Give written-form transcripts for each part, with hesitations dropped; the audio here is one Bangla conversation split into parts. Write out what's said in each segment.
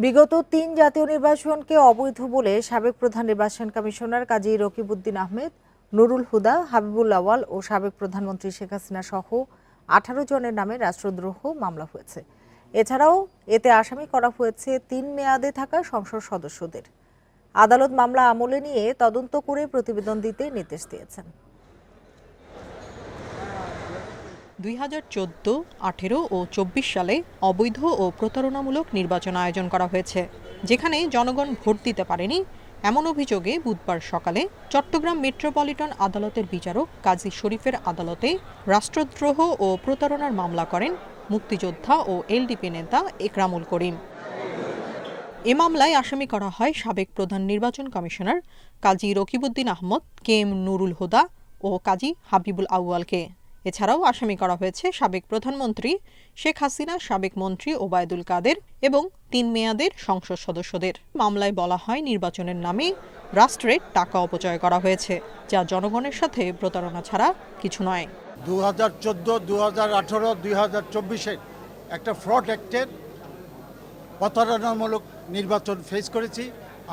বিগত ৩ জাতীয় নির্বাচনকে অবৈধ বলে সাবেক প্রধান নির্বাচন কমিশনার কাজী রকিবউদ্দিন আহমেদ, নুরুল হুদা, হাবিবুল আওয়াল ও সাবেক প্রধানমন্ত্রী শেখ হাসিনা সহ ১৮ জনের নামে রাষ্ট্রদ্রোহ মামলা হয়েছে। এছাড়াও এতে আসামি করা হয়েছে ৩ মেয়াদে থাকা সংসদ সদস্যদের। আদালত মামলা আমলে নিয়ে তদন্ত করে প্রতিবেদন দিতে নির্দেশ দিয়েছেন। ২০১৪, ১৮ ও ২৪ সালে অবৈধ ও প্রতারণামূলক নির্বাচন আয়োজন করা হয়েছে, যেখানে জনগণ ভোট দিতে পারেনি এমন অভিযোগে বুধবার সকালে চট্টগ্রাম মেট্রোপলিটন আদালতের বিচারক কাজী শরীফের আদালতে রাষ্ট্রদ্রোহ ও প্রতারণার মামলা করেন মুক্তিযোদ্ধা ও এলডিপি নেতা একরামুল করিম। এ মামলায় আসামি করা হয় সাবেক প্রধান নির্বাচন কমিশনার কাজী রকিবউদ্দিন আহমদ, কে এম নুরুল হুদা ও কাজী হাবিবুল আউয়ালকে। এছাড়াও আসামি করা হয়েছে সাবেক প্রধানমন্ত্রী শেখ হাসিনা, সাবেক মন্ত্রী ওবায়দুল কাদের এবং ৩ মেয়াদের সংসদ সদস্যদের। মামলায় বলা হয় নির্বাচনের নামে রাষ্ট্রের টাকা অপচয় করা হয়েছে, যা জনগণের সাথে প্রতারণা ছাড়া কিছু নয়। 2014, 2018, 2024-এর একটা ফ্রড অ্যাক্টের প্রতারণামূলক নির্বাচন ফেস করেছি।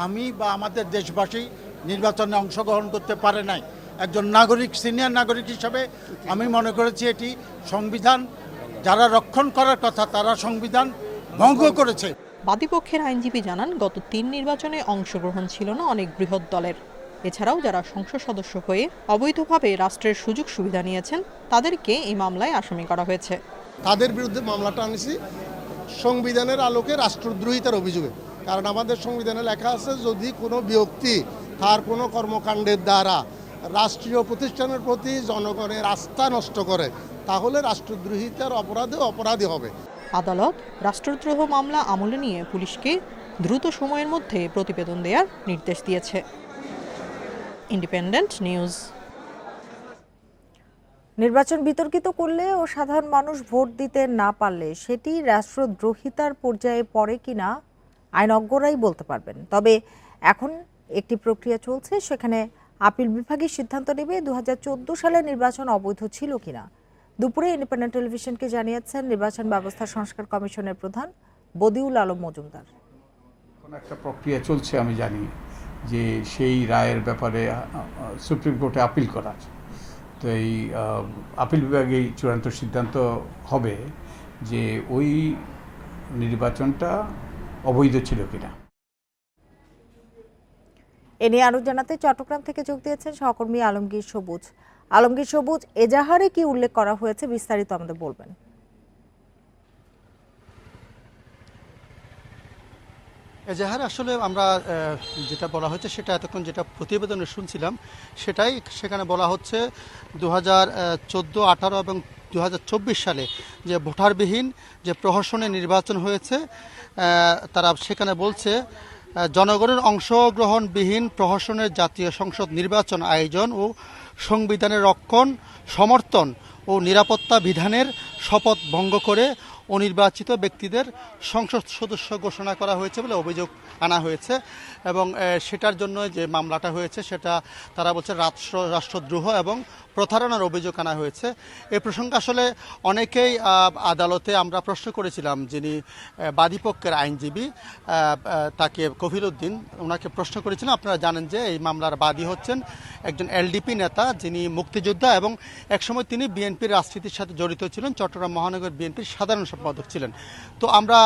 আমি বা আমাদের দেশবাসী নির্বাচনে অংশগ্রহণ করতে পারে নাই। একজন নাগরিক, সিনিয়র নাগরিক হিসাবে আমি মনে করেছি এটি সংবিধান যারা রক্ষণ করার কথা তারা সংবিধান ভঙ্গ করেছে। বাদীপক্ষের আইনজীবী জানান, গত ৩ নির্বাচনে অংশগ্রহণ ছিল না অনেক বৃহৎ দলের। এছাড়াও যারা সংসদ সদস্য হয়ে অবৈধভাবে রাষ্ট্রের সুযোগ সুবিধা নিয়েছেন তাদেরকে এই মামলায় আসামি করা হয়েছে। তাদের বিরুদ্ধে মামলাটা আনেছি সংবিধানের আলোকে রাষ্ট্রদ্রোহিতার অভিযোগে। কারণ আমাদের সংবিধানে লেখা আছে, যদি কোনো ব্যক্তি তার কোনো কর্মকাণ্ডের দ্বারা রাষ্ট্রীয় প্রতিষ্ঠানের প্রতি জনগণের আস্থা নষ্ট করে, তাহলে রাষ্ট্রদ্রোহিতার অপরাধী হবে। আদালত রাষ্ট্রদ্রোহ মামলা আমলে নিয়ে পুলিশকে দ্রুত সময়ের মধ্যে প্রতিবেদন দেওয়ার নির্দেশ দিয়েছে। Independent news. নির্বাচন বিতর্কিত করলে ও সাধারণ মানুষ ভোট দিতে না পারলে সেটি রাষ্ট্রদ্রোহিতার পর্যায়ে পড়ে কিনা আইনজ্ঞরাই বলতে পারবেন। তবে এখন একটি প্রক্রিয়া চলছে, সেখানে আপিল বিভাগই সিদ্ধান্ত নেবে ২০১৪ সালের নির্বাচন অবৈধ ছিল কিনা। দুপুরে ইন্ডিপেন্ডেন্ট টেলিভিশনকে জানিয়েছেন নির্বাচন ব্যবস্থা সংস্কার কমিশনের প্রধান বদিউল আলম মজুমদার। কোন একটা প্রক্রিয়া চলছে, আমি জানি যে সেই রায়ের ব্যাপারে সুপ্রিম কোর্টে আপিল করার। তো এই আপিল বিভাগেই চূড়ান্ত সিদ্ধান্ত হবে যে ওই নির্বাচনটা অবৈধ ছিল কিনা। এ নিয়ে আরো জানাতে চট্টগ্রাম থেকে যোগ দিয়েছেন সহকর্মী আলমগীর সবুজ। আলমগীর সবুজ, এজাহারে কি উল্লেখ করা হয়েছে, বিস্তারিত আমাদের বলবেন। এজাহারে আসলে আমরা যেটা বলা হয়েছে সেটা এতক্ষণ যেটা প্রতিবেদনে শুনছিলাম সেটাই। সেখানে বলা হচ্ছে 2014, 18 এবং 2024 সালে যে ভোটারবিহীন যে প্রহসনের নির্বাচন হয়েছে, তারা সেখানে বলছে জনগণের অংশগ্রহণবিহীন প্রহসনের জাতীয় সংসদ নির্বাচন আয়োজন ও সংবিধানের রক্ষণ, সমর্থন ও নিরাপত্তা বিধানের শপথ ভঙ্গ করে অনির্বাচিত ব্যক্তিদের সংসদ সদস্য ঘোষণা করা হয়েছে বলে অভিযোগ আনা হয়েছে। এবং সেটার জন্য যে মামলাটা হয়েছে সেটা তারা বলছে রাষ্ট্রদ্রোহ এবং প্রতারণার অভিযোগ আনা হয়েছে। এ প্রসঙ্গে আসলে অনেকেই আদালতে আমরা প্রশ্ন করেছিলাম, যিনি বাদীপক্ষের আইনজীবী তাকে কফিলউদ্দিন, ওনাকে প্রশ্ন করেছিলাম। আপনারা জানেন যে এই মামলার বাদী হচ্ছেন একজন এলডিপি নেতা, যিনি মুক্তিযোদ্ধা এবং একসময় তিনি বিএনপির রাজনীতির সাথে জড়িত ছিলেন, চট্টগ্রাম মহানগর বিএনপির সাধারণ সম্পাদক ছিলেন। তো আমরা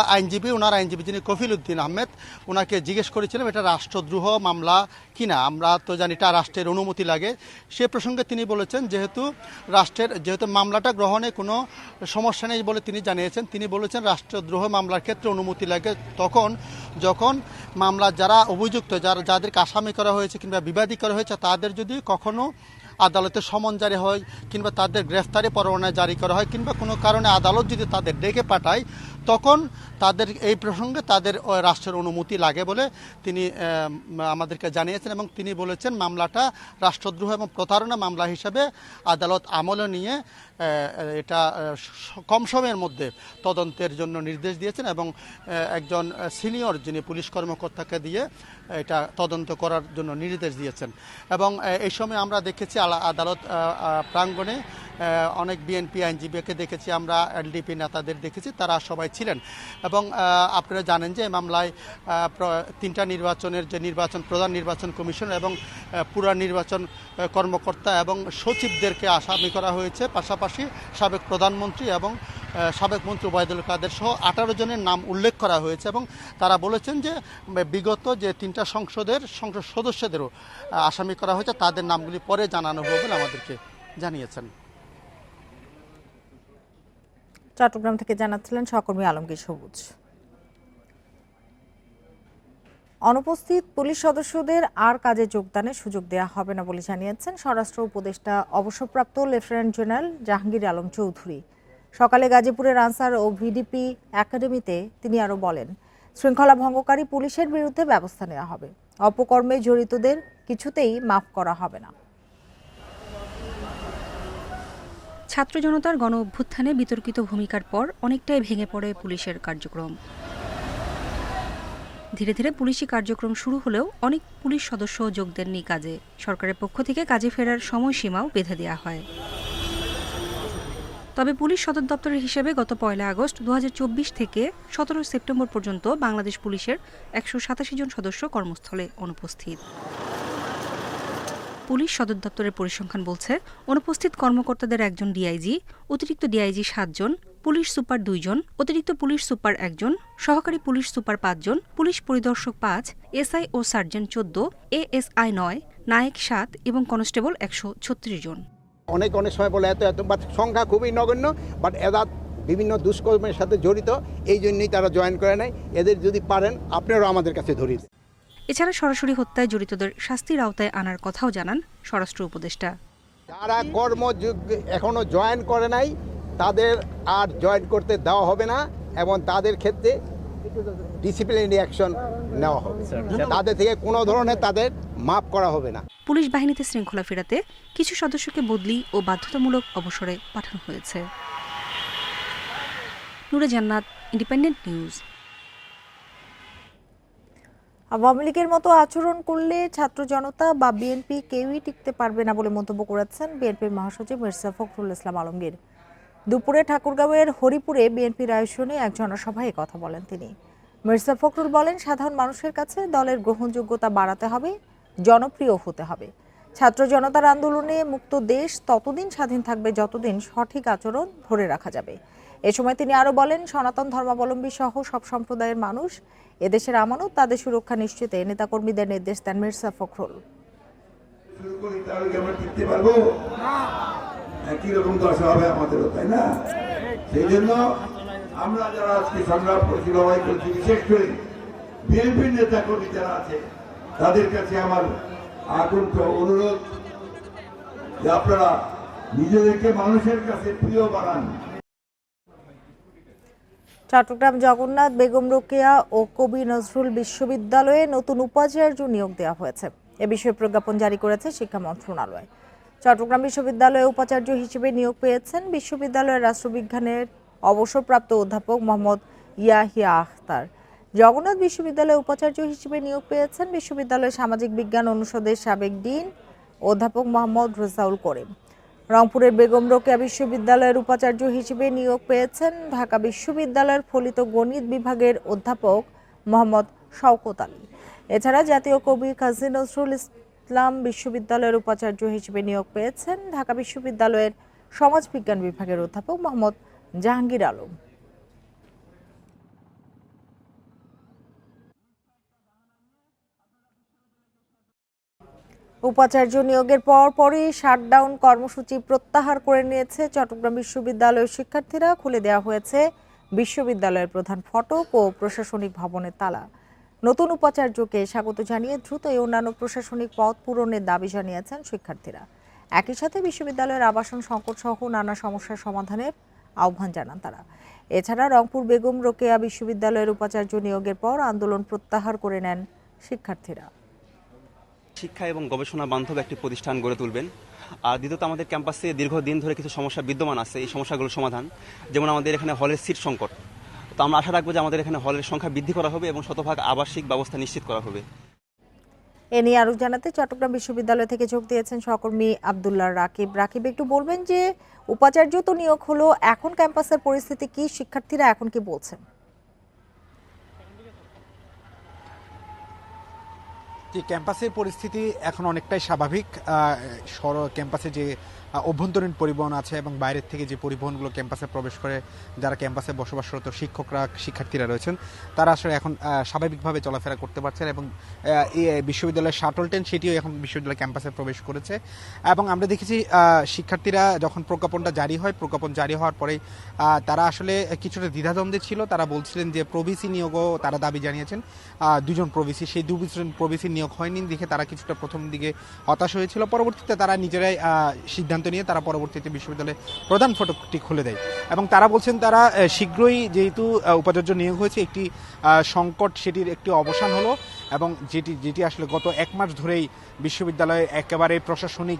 ওনার আইনজীবী যিনি কফিলউদ্দিন আহমেদ, ওনাকে জিজ্ঞেস করেছিলাম এটা রাষ্ট্রদ্রোহ মামলা কিনা। আমরা তো জানি এটা রাষ্ট্রের অনুমতি লাগে। সে প্রসঙ্গে তিনি বলেছেন যেহেতু মামলাটা গ্রহণে কোনো সমস্যা নেই বলে তিনি জানিয়েছেন। তিনি বলেছেন রাষ্ট্রদ্রোহ মামলার ক্ষেত্রে অনুমতি লাগে যখন মামলা যারা অভিযুক্ত, যাদেরকে আসামি করা হয়েছে কিংবা বিবাদী করা হয়েছে, তাদের যদি কখনো আদালতে সমন জারি হয় কিংবা তাদের গ্রেফতারি পরোয়ানা জারি করা হয় কিংবা কোনো কারণে আদালত যদি তাদের ডেকে পাঠায়, তখন তাদের এই প্রসঙ্গে তাদের রাষ্ট্রের অনুমতি লাগে বলে তিনি আমাদেরকে জানিয়েছেন। এবং তিনি বলেছেন মামলাটা রাষ্ট্রদ্রোহ এবং প্রতারণা মামলা হিসাবে আদালত আমলে নিয়ে এটা কম সময়ের মধ্যে তদন্তের জন্য নির্দেশ দিয়েছেন এবং একজন সিনিয়র যিনি পুলিশ কর্মকর্তাকে দিয়ে এটা তদন্ত করার জন্য নির্দেশ দিয়েছেন। এবং এই সময় আমরা দেখেছি আদালত প্রাঙ্গণে অনেক বিএনপি আইনজীবীকে দেখেছি, আমরা এলডিপি নেতাদের দেখেছি, তারা সবাই ছিলেন। এবং আপনারা জানেন যে এই মামলায় 3টা নির্বাচনের যে প্রধান নির্বাচন কমিশন এবং পুরা নির্বাচন কর্মকর্তা এবং সচিবদেরকে আসামি করা হয়েছে, পাশাপাশি সাবেক প্রধানমন্ত্রী এবং সাবেক মন্ত্রী ওবায়দুল কাদের সহ 18 জনের নাম উল্লেখ করা হয়েছে। এবং তারা বলেছেন যে বিগত যে 3টা সংসদ সদস্যদেরও আসামি করা হয়েছে, তাদের নামগুলি পরে জানানো হবে বলে আমাদেরকে জানিয়েছেন। চট্টগ্রাম থেকে জানাচ্ছিলেন সহকর্মী আলমগীর সবুজ। অনুপস্থিত পুলিশ সদস্যদের আর কাজে যোগদানের সুযোগ দেওয়া হবে না বলে জানিয়েছেন স্বরাষ্ট্র উপদেষ্টা অবসরপ্রাপ্ত লেফটেন্যান্ট জেনারেল জাহাঙ্গীর আলম চৌধুরী। সকালে গাজীপুরের আনসার ও ভিডিপি একাডেমিতে তিনি আরও বলেন, শৃঙ্খলা ভঙ্গকারী পুলিশের বিরুদ্ধে ব্যবস্থা নেওয়া হবে, অপকর্মে জড়িতদের কিছুতেই মাফ করা হবে না। ছাত্র জনতার গণ অভ্যুত্থানে বিতর্কিত ভূমিকার পর অনেকটাই ভেঙে পড়ে পুলিশের কার্যক্রম। ধীরে ধীরে পুলিশি কার্যক্রম শুরু হলেও অনেক পুলিশ সদস্য যোগ দেননি কাজে। সরকারের পক্ষ থেকে কাজে ফেরার সময়সীমাও বেঁধে দেওয়া হয়। তবে পুলিশ সদর দপ্তরের হিসেবে গত 1 আগস্ট 2024 থেকে 17 সেপ্টেম্বর পর্যন্ত বাংলাদেশ পুলিশের 187 জন সদস্য কর্মস্থলে অনুপস্থিত। পুলিশ সদর দপ্তরের পরিসংখ্যান বলছে, অনুপস্থিত কর্মকর্তাদের একজন ডিআইজি, অতিরিক্ত ডিআইজি 7 জন, পুলিশ সুপার 2 জন, অতিরিক্ত পুলিশ সুপার 1 জন, সহকারী পুলিশ সুপার 5 জন, পুলিশ পরিদর্শক 5, এসআই ও সার্জেন্ট 14, এএসআই 9, নায়েক 7 এবং কনস্টেবল 136 জন। অনেক সময় বলে এত বাট সংখ্যা খুবই নগণ্য, বাট এরা বিভিন্ন দুষ্কর্মের সাথে জড়িত, এই জন্যই তারা জয়েন করে নাই। এদের যদি পারেন আপনারাও আমাদের কাছে ধরিয়ে। এছাড়া সরাসরি হত্যায় জড়িতদের শাস্তির আওতায় আনার কথাও জানান স্বরাষ্ট্র উপদেষ্টা। যারা কর্মযোগ এখনো জয়েন করে নাই তাদের আর জয়েন করতে দেওয়া হবে না এবং তাদের ক্ষেত্রে ডিসিপ্লিনারি অ্যাকশন নেওয়া হবে। তাদের থেকে কোনো ধরনের তাদের মাফ করা হবে না। পুলিশ বাহিনীতে শৃঙ্খলা ফেরাতে কিছু সদস্যকে বদলি ও বাধ্যতামূলক অবসরে পাঠানো হয়েছে। নূরে জান্নাত, ইন্ডিপেন্ডেন্ট নিউজ। আওয়ামী লীগের মতো আচরণ করলে ছাত্র জনতা বা বিএনপি কেউই টিকতে পারবে না বলে মন্তব্য করেছেন বিএনপির মহাসচিব মির্জা ফখরুল ইসলাম আলমগীর। দুপুরে ঠাকুরগাঁওয়ের হরিপুরে বিএনপির আয়োজনে এক জনসভায় কথা বলেন তিনি। মির্জা ফখরুল বলেন, সাধারণ মানুষের কাছে দলের গ্রহণযোগ্যতা বাড়াতে হবে, জনপ্রিয় হতে হবে। ছাত্র জনতার আন্দোলনে মুক্ত দেশ ততদিন স্বাধীন থাকবে যতদিন সঠিক আচরণ ধরে রাখা যাবে। এ সময় তিনি আরো বলেন, সনাতন ধর্মাবলম্বী সহ সব সম্প্রদায়ের মানুষ এদেশের আমানত, তাদের সুরক্ষা নিশ্চিতে নেতাকর্মীদের নির্দেশ দেন মির্জা ফখরুল। একই রকম দশা হবে আমাদেরও, তাই না? সেই জন্য আমরা যারা আজকে সংগ্রাম করছি, লড়াই করছি, বিশেষ করে বিএনপির নেতা কর্মী যারা আছে তাদের কাছে আমার আকুণ্ঠ অনুরোধ যে আপনারা নিজেদেরকে মানুষের কাছে প্রিয় বানান। চট্টগ্রাম জগন্নাথ বেগম রোকেয়া ও কবি নজরুল বিশ্ববিদ্যালয়ে নতুন উপাচার্য নিয়োগ দেওয়া হয়েছে। এ বিষয়ে প্রজ্ঞাপন জারি করেছে শিক্ষা মন্ত্রণালয়। চট্টগ্রাম বিশ্ববিদ্যালয়ে উপাচার্য হিসেবে নিয়োগ পেয়েছেন বিশ্ববিদ্যালয়ের রাষ্ট্রবিজ্ঞানের অবসরপ্রাপ্ত অধ্যাপক মোহাম্মদ ইয়াহিয়া আখতার। জগন্নাথ বিশ্ববিদ্যালয়ে উপাচার্য হিসেবে নিয়োগ পেয়েছেন বিশ্ববিদ্যালয়ের সামাজিক বিজ্ঞান অনুষদের সাবেক ডিন অধ্যাপক মোহাম্মদ রেজাউল করিম। রংপুরের বেগম রোকেয়া বিশ্ববিদ্যালয়ের উপাচার্য হিসেবে নিয়োগ পেয়েছেন ঢাকা বিশ্ববিদ্যালয়ের ফলিত গণিত বিভাগের অধ্যাপক মোহাম্মদ শওকত আলী। এছাড়া জাতীয় কবি কাজী নজরুল ইসলাম বিশ্ববিদ্যালয়ের উপাচার্য হিসেবে নিয়োগ পেয়েছেন ঢাকা বিশ্ববিদ্যালয়ের সমাজবিজ্ঞান বিভাগের অধ্যাপক মোহাম্মদ জাহাঙ্গীর আলম। উপাচার্য নিয়োগের পরই শাটডাউন কর্মসূচি প্রত্যাহার করে নিয়েছে চট্টগ্রাম বিশ্ববিদ্যালয়ের শিক্ষার্থীরা। খুলে দেওয়া হয়েছে বিশ্ববিদ্যালয়ের প্রধান ফটক ও প্রশাসনিক ভবনের তালা। নতুন উপাচার্যকে স্বাগত জানিয়ে দ্রুত অন্যান্য প্রশাসনিক পদ পূরণের দাবি জানিয়েছেন শিক্ষার্থীরা। একই সাথে বিশ্ববিদ্যালয়ের আবাসন সংকট সহ নানা সমস্যার সমাধানের আহ্বান জানান তারা। এছাড়া রংপুর বেগম রোকেয়া বিশ্ববিদ্যালয়ের উপাচার্য নিয়োগের পর আন্দোলন প্রত্যাহার করে নেন শিক্ষার্থীরা। শিক্ষা এবং গবেষণা বান্ধব একটি প্রতিষ্ঠান গড়ে তুলবেন। আর দ্বিতীয়ত, আমাদের ক্যাম্পাসে দীর্ঘদিন ধরে কিছু সমস্যা বিদ্যমান আছে, এই সমস্যাগুলোর সমাধান, যেমন আমাদের এখানে হলের সিট সংকট। তো আমরা আশা রাখবো যে আমাদের এখানে হলের সংখ্যা বৃদ্ধি করা হবে এবং শতভাগ আবাসিক ব্যবস্থা নিশ্চিত করা হবে। এ নিয়ে আরো জানাতে চট্টগ্রাম বিশ্ববিদ্যালয় থেকে যোগ দিয়েছেন সহকর্মী আব্দুল্লাহ রাকিব। রাকিব, একটু বলবেন যে উপাচার্য তো নিয়োগ হলো, এখন ক্যাম্পাসের পরিস্থিতি কি, শিক্ষার্থীরা এখন কি বলছেন? যে ক্যাম্পাসের পরিস্থিতি এখন অনেকটাই স্বাভাবিক। ক্যাম্পাসে যে অভ্যন্তরীণ পরিবহন আছে এবং বাইরের থেকে যে পরিবহনগুলো ক্যাম্পাসে প্রবেশ করে যারা ক্যাম্পাসে বসবাসরত শিক্ষকরা, শিক্ষার্থীরা রয়েছেন, তারা আসলে এখন স্বাভাবিকভাবে চলাফেরা করতে পারছেন এবং এই বিশ্ববিদ্যালয়ের শাটল ট্রেন সেটিও এখন বিশ্ববিদ্যালয় ক্যাম্পাসে প্রবেশ করেছে। এবং আমরা দেখেছি শিক্ষার্থীরা যখন প্রজ্ঞাপনটা জারি হয়, প্রজ্ঞাপন জারি হওয়ার পরেই তারা আসলে কিছুটা দ্বিধাদ্বন্দ্বে ছিল। তারা বলছিলেন যে প্রভিসি নিয়োগও তারা দাবি জানিয়েছেন, দুজন প্রভিসি, সেই দুজন প্রভিসি নিয়োগ হয়নি দেখে তারা কিছুটা প্রথম দিকে হতাশ হয়েছিল। পরবর্তীতে তারা নিজেরাই সিদ্ধান্ত নিয়ে তারা পরবর্তীতে বিশ্ববিদ্যালয়ের প্রধান ফটকটি খুলে দেয় এবং তারা বলছেন তারা শীঘ্রই, যেহেতু উপাচার্য নিয়োগ হয়েছে, একটি সংকট সেটির একটি অবসান হলো এবং যেটি আসলে গত 1 মাস ধরেই বিশ্ববিদ্যালয়ে একেবারে প্রশাসনিক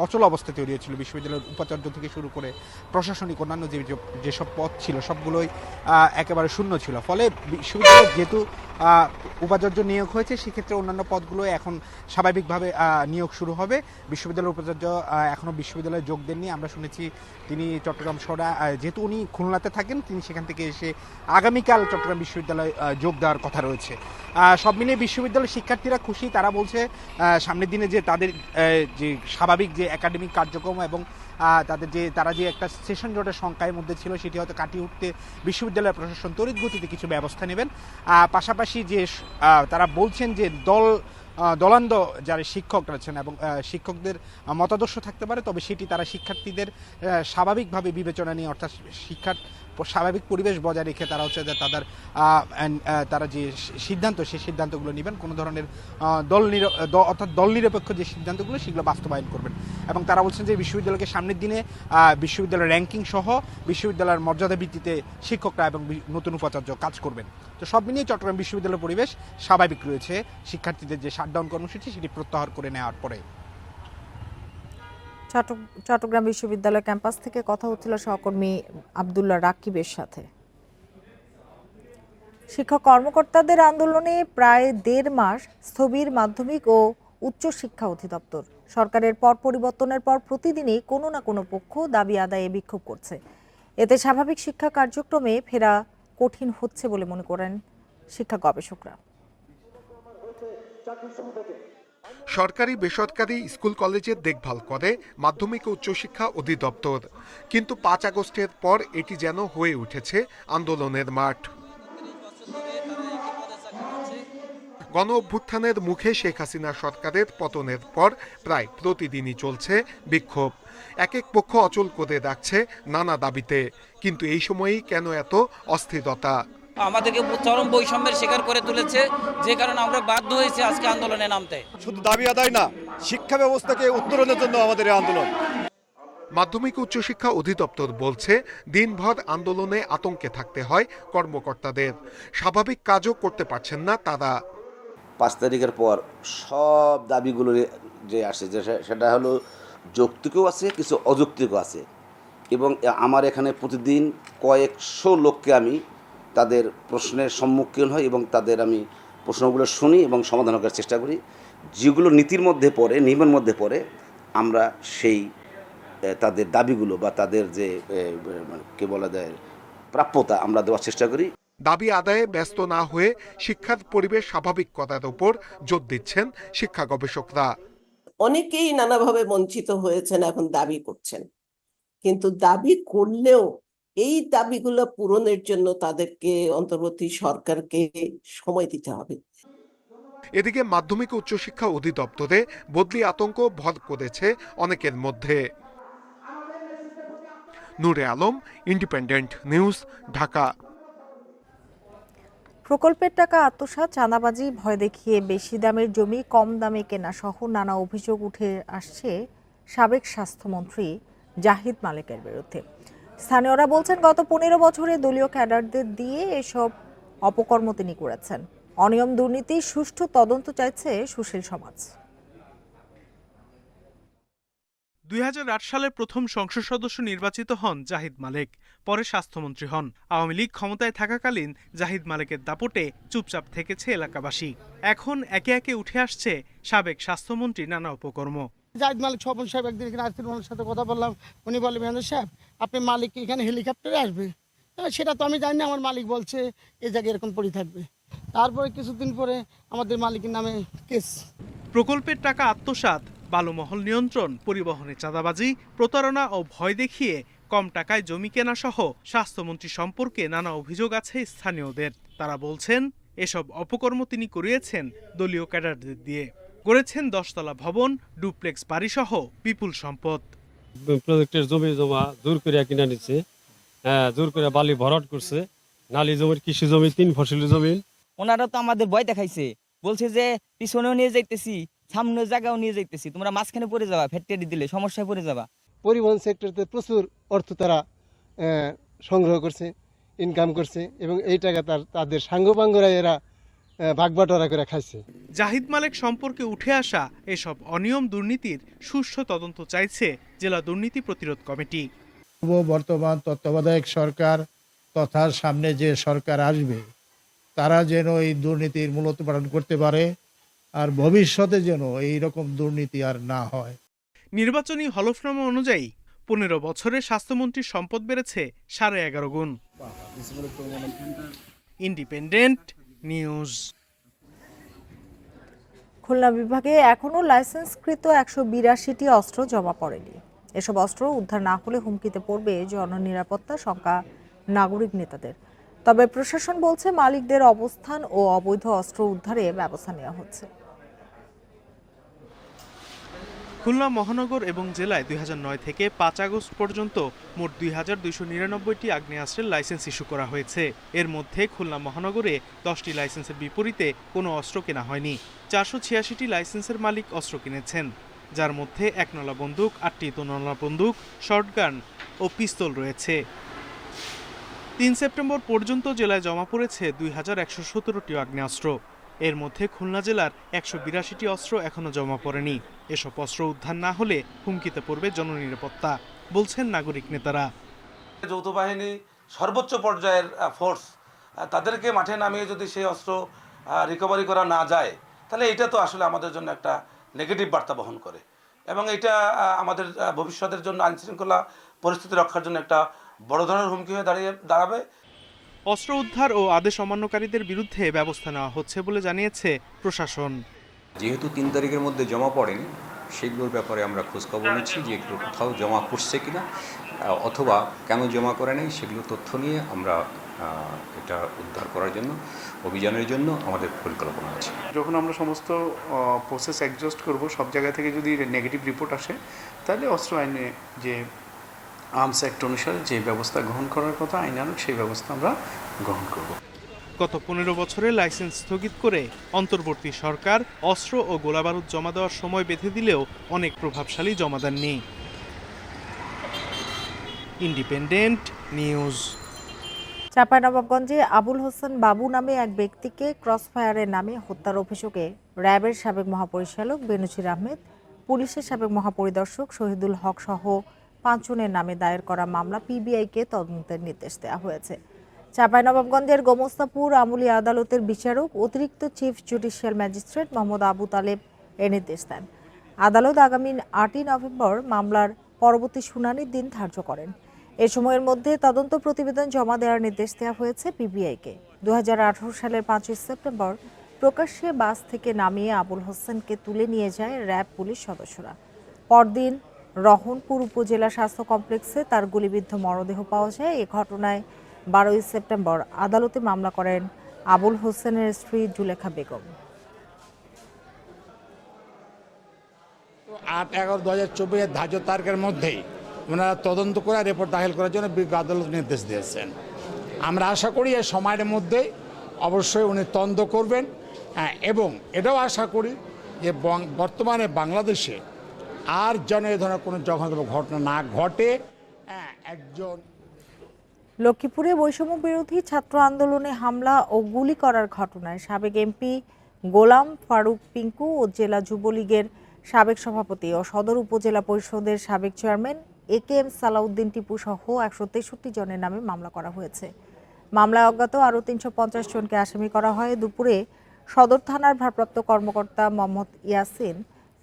অচল অবস্থা তৈরি হয়েছিল। বিশ্ববিদ্যালয়ের উপাচার্য থেকে শুরু করে প্রশাসনিক অন্যান্য যেসব পদ ছিল সবগুলোই একেবারে শূন্য ছিল। ফলে বিশ্ববিদ্যালয়ের যেহেতু উপাচার্য নিয়োগ হয়েছে, সেক্ষেত্রে অন্যান্য পদগুলো এখন স্বাভাবিকভাবে নিয়োগ শুরু হবে। বিশ্ববিদ্যালয়ের উপাচার্য এখনও বিশ্ববিদ্যালয়ে যোগ দেননি। আমরা শুনেছি তিনি চট্টগ্রাম শহরে, যেহেতু উনি খুলনাতে থাকেন, তিনি সেখান থেকে এসে আগামীকাল চট্টগ্রাম বিশ্ববিদ্যালয়ে যোগ দেওয়ার কথা রয়েছে। সব মিলিয়ে বিশ্ববিদ্যালয়ের শিক্ষার্থীরা খুশি। তারা বলছে সামনের দিনে যে তাদের যে স্বাভাবিক যে একাডেমিক কার্যক্রম এবং তারা যে একটা সেশন জটের সংখ্যার মধ্যে ছিল, সেটি হয়তো কাটিয়ে উঠতে বিশ্ববিদ্যালয়ের প্রশাসন তড়িৎ গতিতে কিছু ব্যবস্থা নেবেন। পাশাপাশি যে তারা বলছেন যে দলান্দ যারা শিক্ষক রয়েছেন এবং শিক্ষকদের মতাদর্শ থাকতে পারে, তবে সেটি তারা শিক্ষার্থীদের স্বাভাবিকভাবে বিবেচনা নিয়ে, অর্থাৎ শিক্ষার স্বাভাবিক পরিবেশ বজায় রেখে তারা হচ্ছে যে তারা যে সিদ্ধান্ত, সেই সিদ্ধান্তগুলো নেবেন। কোনো ধরনের দল নিরপেক্ষ যে সিদ্ধান্তগুলো, সেগুলো বাস্তবায়ন করবেন। এবং তারা বলছেন যে বিশ্ববিদ্যালয়কে সামনের দিনে বিশ্ববিদ্যালয়ের র্যাঙ্কিং সহ বিশ্ববিদ্যালয়ের মর্যাদা ভিত্তিতে শিক্ষকরা এবং নতুন উপাচার্য কাজ করবেন। তো সব মিলিয়ে চট্টগ্রাম বিশ্ববিদ্যালয়ের পরিবেশ স্বাভাবিক রয়েছে শিক্ষার্থীদের যে শাটডাউন কর্মসূচি সেটি প্রত্যাহার করে নেওয়ার পরে। চট্টগ্রাম বিশ্ববিদ্যালয় ক্যাম্পাস থেকে কথা হচ্ছিল সহকর্মী আব্দুল্লাহ রাকিবের সাথে। শিক্ষক কর্মকর্তাদের আন্দোলনে প্রায় 1.5 মাস স্থবির মাধ্যমিক ও উচ্চ শিক্ষা অধিদপ্তর। সরকারের পট পরিবর্তনের পর প্রতিদিনই কোনো না কোনো পক্ষ দাবি আদায়ে বিক্ষোভ করছে। এতে স্বাভাবিক শিক্ষা কার্যক্রমে ফেরা কঠিন হচ্ছে বলে মনে করেন শিক্ষা গবেষকরা। সরকারি বেসরকারি স্কুল কলেজের দেখভাল করে মাধ্যমিক ও উচ্চশিক্ষা অধিদপ্তর, কিন্তু 5 আগস্টের পর এটি যেন হয়ে উঠেছে আন্দোলনের মাঠ। গণ অভ্যুত্থানের মুখে শেখ হাসিনা সরকারের পতনের পর প্রায় প্রতিদিনই চলছে বিক্ষোভ। এক পক্ষ অচল করে রাখছে নানা দাবিতে, কিন্তু এই সময়েই কেন এত অস্থিরতা? আমাদেরকে চরম বৈষম্যের শিকার করে তুলেছে, যে কারণে আমরা বাধ্য হয়েছি আজকে আন্দোলনে নামতে। শুধু দাবি আদায় না, শিক্ষা ব্যবস্থাকে উত্তরণের জন্য আমাদের এই আন্দোলন। মাধ্যমিক উচ্চশিক্ষা অধিদপ্তর বলছে দিনভর আন্দোলনে আতঙ্কে থাকতে হয় কর্মকর্তাদের, স্বাভাবিক কাজও করতে পারছেন না তারা। 5 তারিখের পর সব দাবিগুলো যে আসে, যে সেটা হলো যৌক্তিকও আছে, কিছু অযৌক্তিকও আছে। এবং আমার এখানে প্রতিদিন কয়েকশো লোককে আমি তাদের প্রশ্নের সম্মুখীন হই এবং তাদের আমি প্রশ্নগুলো শুনি এবং সমাধান করার চেষ্টা করি। যেগুলো নীতির মধ্যে পড়ে, নিয়মের মধ্যে পড়ে, আমরা সেই তাদের দাবিগুলো বা তাদের যে কে বলা যায় প্রাপ্যতা আমরা দেওয়ার চেষ্টা করি। দাবি আদায়ে ব্যস্ত না হয়ে শিক্ষার পরিবেশ স্বাভাবিক করার উপর জোর দিচ্ছেন শিক্ষা গবেষকরা। অনেকেই নানাভাবে বঞ্চিত হয়েছেন, এখন দাবি করছেন, কিন্তু দাবি করলেও এই দাবিগুলো পূরণের জন্য তাদেরকে অন্তর্বর্তী সরকারকে সময় দিতে হবে। এদিকে মাধ্যমিক উচ্চশিক্ষা অধিদপ্তরে বদলি আতঙ্ক ভর করেছে অনেকের মধ্যে। নূরে আলম, ইন্ডিপেন্ডেন্ট নিউজ, ঢাকা। প্রকল্পের টাকা আত্মসাৎ, চাঁদাবাজি, ভয় দেখিয়ে বেশি দামের জমি কম দামে কেনা সহ নানা অভিযোগ উঠে আসছে সাবেক স্বাস্থ্যমন্ত্রী জাহিদ মালেকের বিরুদ্ধে। স্থানীয়রা বলছেন গত 15 বছরে দলীয় ক্যাডারদের দিয়ে এসব অপকর্ম তিনি করেছেন। অনিয়ম দুর্নীতি সুষ্ঠু তদন্ত চাইছে সুশীল সমাজ। 2008 সালে প্রথম সংসদ সদস্য নির্বাচিত হন জাহিদ মালেক, পরে স্বাস্থ্যমন্ত্রী হন। আওয়ামী লীগ ক্ষমতায় থাকাকালীন জাহিদ মালেকের দাপটে চুপচাপ থেকেছে এলাকাবাসী। এখন একে একে উঠে আসছে সাবেক স্বাস্থ্যমন্ত্রী নানা উপকর্ম। জাহিদ মালিক স্বপন সাহেব একদিন এখানে আসছিল, ওনার সাথে কথা বললাম। উনি বললেন, মেয়র সাহেব আপনি মালিক এখানে হেলিকপ্টারে আসবে। সেটা তো আমি জানি না, আমার মালিক বলছে এই জায়গায় এরকম পড়ে থাকবে। তারপরে কিছুদিন পরে আমাদের মালিকের নামে কেস। প্রকল্পের টাকা আত্মসাৎ, বালুমহল নিয়ন্ত্রণ, পরিবহনে চাঁদাবাজি, প্রতারণা ও ভয় দেখিয়ে কম টাকায় জমি কেনা সহ স্বাস্থ্যমন্ত্রী সম্পর্কে নানা অভিযোগ আছে স্থানীয়দের। তারা বলছেন এসব অপকর্ম তিনি করিয়েছেন দলীয় ক্যাডারদের দিয়ে। গড়েছেন 10 তলা ভবন, ডুপ্লেক্স বাড়িসহ বিপুল সম্পদ। প্রজেক্টের জমি জমা জোর করে কিনে নিচ্ছে, জোর করে বালি ভরাট করছে, নালি জমির কৃষি জমি 3 ফসলি জমি। ওনারা তো আমাদের ভয় দেখাইছে, বলছে যে পিছনেও নিয়ে যাইতেছি, সামনের জায়গাও নিয়ে যাইতেছি, তোমরা মাঝখানে পড়ে যাবা, ফ্যাক্টরি দিলে সমস্যায় পড়ে যাবা। পরিবহন সেক্টরতে প্রচুর অর্থ তারা সংগ্রহ করছে, ইনকাম করছে এবং এই টাকা তাদের সাঙ্গপাঙ্গরা এরা ভাগবাটোয়ারা করে খাইছে। জাহিদ মালেক সম্পর্কে উঠে আসা এসব অনিয়ম দুর্নীতির সুষ্ঠু তদন্ত চাইছে জেলা দুর্নীতি প্রতিরোধ কমিটি। বর্তমান তত্ত্বাবধায়ক সরকার তথা সামনে যে সরকার আসবে তারা যেন এই দুর্নীতির মূলোৎপাটন করতে পারে আর ভবিষ্যতে যেন এই রকম দুর্নীতি আর না হয়। নির্বাচনী হলফনামা অনুযায়ী 15 বছরে স্বাস্থ্যমন্ত্রীর সম্পদ বেড়েছে 11.5 গুণ। Independent news. খুলনা বিভাগে এখনো লাইসেন্সকৃত 182টি অস্ত্র জমা পড়েনি। এসব অস্ত্র উদ্ধার না হলে হুমকিতে পড়বে জননিরাপত্তা শঙ্কা নাগরিক নেতাদের। তবে প্রশাসন বলছে মালিকদের অবস্থান ও অবৈধ অস্ত্র উদ্ধারে ব্যবস্থা নেওয়া হচ্ছে। খুলনা মহানগর এবং জেলায় 2009 থেকে 5 আগস্ট পর্যন্ত মোট 2299টি আগ্নেয়াস্ত্রের লাইসেন্স ইস্যু করা হয়েছে। এর মধ্যে খুলনা মহানগরে 10টি লাইসেন্সের বিপরীতে কোনো অস্ত্র কেনা হয়নি। 486টি লাইসেন্সের মালিক অস্ত্র কিনেছেন, যার মধ্যে 1 নলা বন্দুক, 8টি 2 নলা বন্দুক, শর্টগান ও পিস্তল রয়েছে। 3 সেপ্টেম্বর পর্যন্ত জেলায় জমা পড়েছে 2117টি আগ্নেয়াস্ত্র। এর মধ্যে খুলনা জেলার 182টি অস্ত্র এখনো জমা পড়েনি। এসব অস্ত্র উদ্ধার না হলে হুমকিতে পড়বে জননিরাপত্তা, বলছেন নাগরিক নেতারা। যৌথ বাহিনী সর্বোচ্চ পর্যায়ের ফোর্স, তাদেরকে মাঠে নামিয়ে যদি সেই অস্ত্র রিকভারি করা না যায় তাহলে এটা তো আসলে আমাদের জন্য একটা নেগেটিভ বার্তা বহন করে এবং এটা আমাদের ভবিষ্যতের জন্য আইনশৃঙ্খলা পরিস্থিতি রক্ষার জন্য একটা বড় ধরনের হুমকি হয়ে দাঁড়াবে। অস্ত্র উদ্ধার ও আদেশ অমান্যকারীদের বিরুদ্ধে ব্যবস্থা নেওয়া হচ্ছে বলে জানিয়েছে প্রশাসন। যেহেতু 3 তারিখের মধ্যে জমা পড়েনি, সেগুলোর ব্যাপারে আমরা খোঁজখবর নিচ্ছি যে এগুলো কোথাও জমা পড়ছে কিনা অথবা কেন জমা করে নেই, সেগুলো তথ্য নিয়ে আমরা এটা উদ্ধার করার জন্য অভিযানের জন্য আমাদের পরিকল্পনা আছে। যখন আমরা সমস্ত প্রসেস অ্যাডজাস্ট করব, সব জায়গা থেকে যদি নেগেটিভ রিপোর্ট আসে তাহলে অস্ত্র আইনে যে আর্মস অ্যাক্ট অনুসারে যে ব্যবস্থা গ্রহণ করার কথা আইনানুগ সেই ব্যবস্থা আমরা গ্রহণ করব। গত 15 বছরে লাইসেন্স স্থগিত করে অন্তর্বর্তী সরকার অস্ত্র ও গোলাবারুদ জমা দেওয়ার সময় বেঁধে দিলেও অনেক প্রভাবশালী জমা দেননি। Independent News. চাঁপাইনবাবগঞ্জে আবুল হোসেন বাবু নামে এক ব্যক্তিকে ক্রসফায়ারের নামে হত্যার অভিযোগে র্যাবের সাবেক মহাপরিচালক বেনজির আহমেদ, পুলিশের সাবেক মহাপরিদর্শক শহীদুল হক সহ 5 জনের নামে দায়ের করা মামলা পিবিআইকে তদন্তের নির্দেশ দেওয়া হয়েছে। চাঁপাইনবাবগঞ্জের গোমস্তাপুর আমলি আদালতের বিচারক অতিরিক্ত chief judicial magistrate Mohammad Abu Taleb এ নির্দেশ দেন। আদালত আগামী 8ই নভেম্বর মামলার পরবর্তী শুনানির দিন ধার্য করেন। এ সময়ের মধ্যে তদন্ত প্রতিবেদন জমা দেওয়ার নির্দেশ দেওয়া হয়েছে পিবিআইকে। 2018 সালের 5 সেপ্টেম্বর প্রকাশ্যে বাস থেকে নামিয়ে আবুল হোসেনকে তুলে নিয়ে যায় র্যাব পুলিশ সদস্যরা। পরদিন রহনপুর উপজেলা স্বাস্থ্য কমপ্লেক্সে তার গুলিবিদ্ধ মরদেহ পাওয়া যায়। এ ঘটনায় 12 সেপ্টেম্বর আদালতে মামলা করেন আবুল হোসেনের স্ত্রী জুলেখা বেগম। 8/11/2024 ধার্য তারিখের মধ্যেই ওনারা তদন্ত করে রিপোর্ট দাখিল করার জন্য বিজ্ঞ আদালত নির্দেশ দিয়েছেন। আমরা আশা করি এই সময়ের মধ্যে অবশ্যই উনি তদন্ত করবেন এবং এটাও আশা করি যে বর্তমানে বাংলাদেশে আর যেন এ ধরনের কোনো ঘটনা না ঘটে। একজন লক্ষ্মীপুরে বৈষম্য বিরোধী ছাত্র আন্দোলনে হামলা ও গুলি করার ঘটনায় সাবেক এমপি গোলাম ফারুক পিঙ্কু ও জেলা যুবলীগের সাবেক সভাপতি ও সদর উপজেলা পরিষদের সাবেক চেয়ারম্যান AKM সালাউদ্দিন টিপু সহ 163 জনের নামে মামলা করা হয়েছে। মামলায় অজ্ঞাত আরও 350 জনকে আসামি করা হয়। দুপুরে সদর থানার ভারপ্রাপ্ত কর্মকর্তা মোহাম্মদ ইয়াসিন